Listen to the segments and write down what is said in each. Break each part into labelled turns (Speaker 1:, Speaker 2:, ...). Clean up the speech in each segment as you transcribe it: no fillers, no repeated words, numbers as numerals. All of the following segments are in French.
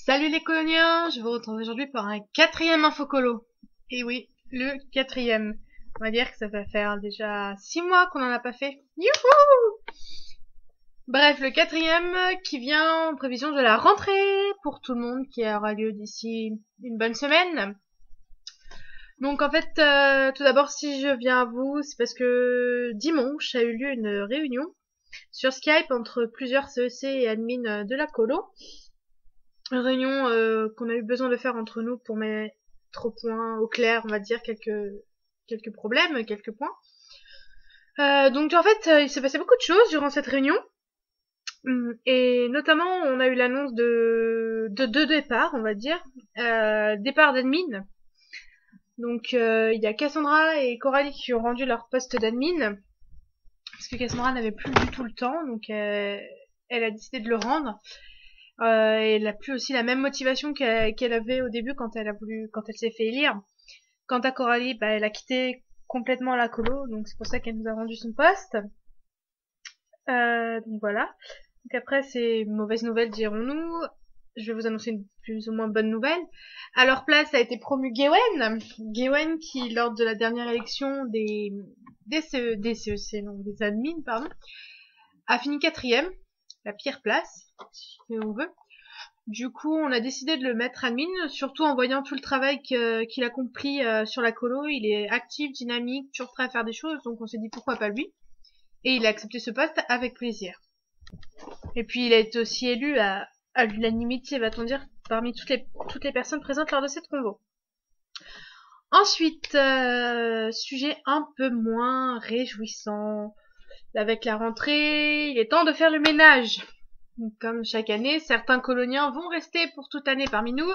Speaker 1: Salut les coloniens, je vous retrouve aujourd'hui pour un quatrième infocolo. Et oui, le quatrième. On va dire que ça va faire déjà 6 mois qu'on en a pas fait. Youhou! Bref, le quatrième qui vient en prévision de la rentrée pour tout le monde qui aura lieu d'ici une bonne semaine. Donc en fait, tout d'abord si je viens à vous, c'est parce que dimanche a eu lieu une réunion sur Skype entre plusieurs CEC et admins de la colo. Une réunion qu'on a eu besoin de faire entre nous pour mettre au point, au clair, on va dire, quelques problèmes, quelques points. Donc en fait, il s'est passé beaucoup de choses durant cette réunion. Et notamment, on a eu l'annonce de deux départs, on va dire. Départ d'admin. Donc il y a Cassandra et Coralie qui ont rendu leur poste d'admin. Parce que Cassandra n'avait plus du tout le temps, donc elle a décidé de le rendre. Et elle a plus aussi la même motivation qu'elle avait au début quand elle s'est fait élire. Quant à Coralie, bah, elle a quitté complètement la colo, donc c'est pour ça qu'elle nous a rendu son poste. Donc voilà. Donc après, c'est une mauvaise nouvelle, dirons-nous. Je vais vous annoncer une plus ou moins bonne nouvelle. À leur place a été promu Gwen. Gwen qui, lors de la dernière élection des CEC, non, des admins, pardon, a fini quatrième. La pire place, si on veut. Du coup, on a décidé de le mettre admin, surtout en voyant tout le travail qu'il accomplit sur la colo. Il est actif, dynamique, toujours prêt à faire des choses, donc on s'est dit pourquoi pas lui. Et il a accepté ce poste avec plaisir. Et puis il a été aussi élu à l'unanimité, va-t-on dire, parmi toutes les personnes présentes lors de cette convo. Ensuite, sujet un peu moins réjouissant. Avec la rentrée, il est temps de faire le ménage. Comme chaque année, certains coloniens vont rester pour toute l'année parmi nous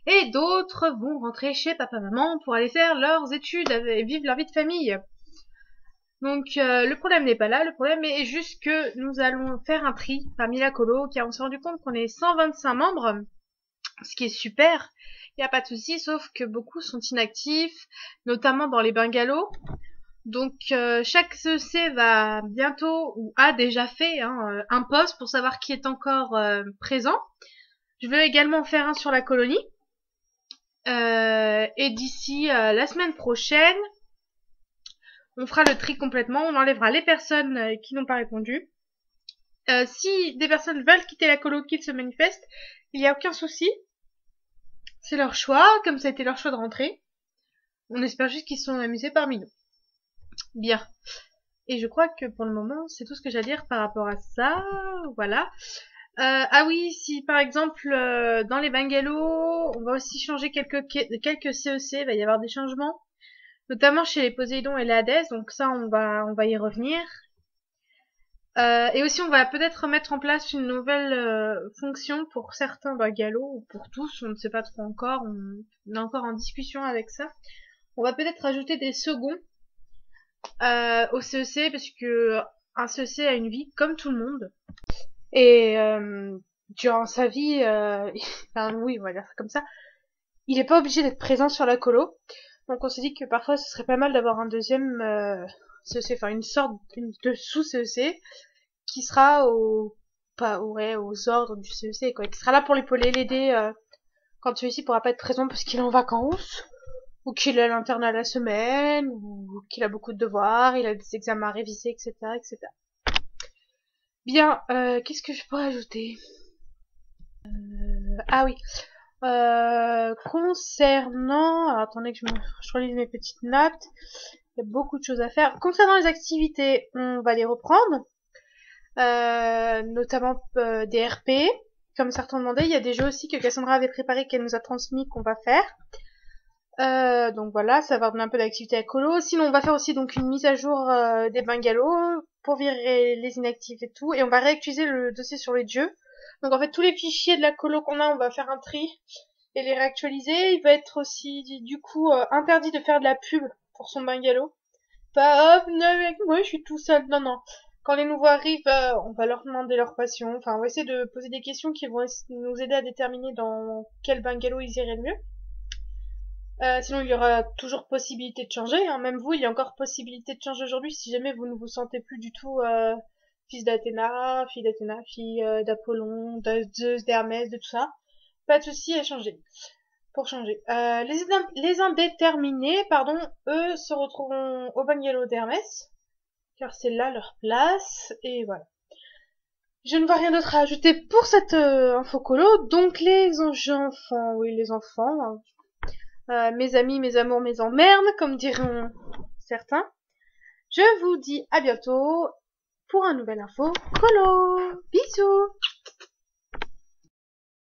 Speaker 1: et d'autres vont rentrer chez papa-maman pour aller faire leurs études et vivre leur vie de famille. Donc le problème n'est pas là, le problème est juste que nous allons faire un tri parmi la colo car on s'est rendu compte qu'on est 125 membres, ce qui est super, il n'y a pas de souci, sauf que beaucoup sont inactifs, notamment dans les bungalows. Donc chaque CEC va bientôt ou a déjà fait un post pour savoir qui est encore présent. Je vais également faire un sur la colonie. Et d'ici la semaine prochaine, on fera le tri complètement. On enlèvera les personnes qui n'ont pas répondu. Si des personnes veulent quitter la colo, qu'ils se manifestent, il n'y a aucun souci. C'est leur choix, comme ça a été leur choix de rentrer. On espère juste qu'ils se sont amusés parmi nous. Bien. Et je crois que pour le moment, c'est tout ce que j'ai à dire par rapport à ça. Voilà. Ah oui, si par exemple dans les bungalows, on va aussi changer quelques CEC, il va y avoir des changements, notamment chez les Poséidon et les Hadès, donc ça on va y revenir. Et aussi on va peut-être mettre en place une nouvelle fonction pour certains bungalows, ou pour tous, on ne sait pas trop encore, on est encore en discussion avec ça. On va peut-être ajouter des seconds au CEC, parce que un CEC a une vie comme tout le monde. Et durant sa vie, enfin oui, on va dire ça comme ça, il est pas obligé d'être présent sur la colo. Donc on s'est dit que parfois ce serait pas mal d'avoir un deuxième CEC, enfin une sorte de sous-CEC qui sera aux ordres du CEC, quoi, qui sera là pour l'épauler, l'aider quand celui-ci pourra pas être présent parce qu'il est en vacances, ou qu'il est à l'internat la semaine, ou qu'il a beaucoup de devoirs, il a des examens à réviser, etc., etc. Bien, qu'est-ce que je pourrais ajouter? Ah oui. Concernant... Alors, attendez que je relise mes petites notes. Il y a beaucoup de choses à faire. Concernant les activités, on va les reprendre. Notamment des RP. Comme certains demandaient, il y a des jeux aussi que Cassandra avait préparés qu'elle nous a transmis qu'on va faire. Donc voilà, ça va donner un peu d'activité à colo. Sinon, on va faire aussi donc une mise à jour des bungalows pour virer les inactifs et tout. Et on va réactualiser le dossier sur les jeux. Donc en fait, tous les fichiers de la colo qu'on a, on va faire un tri et les réactualiser. Il va être aussi du coup interdit de faire de la pub pour son bungalow. Pas hop, non, avec moi je suis tout seul. Non, non. Quand les nouveaux arrivent, on va leur demander leur passion. Enfin, on va essayer de poser des questions qui vont nous aider à déterminer dans quel bungalow ils iraient le mieux. Sinon, il y aura toujours possibilité de changer. Hein. Même vous, il y a encore possibilité de changer aujourd'hui si jamais vous ne vous sentez plus du tout fils d'Athéna, fille d'Apollon, de Zeus, d'Hermès, de tout ça. Pas de souci à changer. Pour changer. Les indéterminés, pardon, eux se retrouveront au bungalow d'Hermès, car c'est là leur place, et voilà. Je ne vois rien d'autre à ajouter pour cette info colo, donc les enfants, oui les enfants, mes amis, mes amours, mes emmerdes, comme diront certains. Je vous dis à bientôt pour un nouvel info colo. Bisous!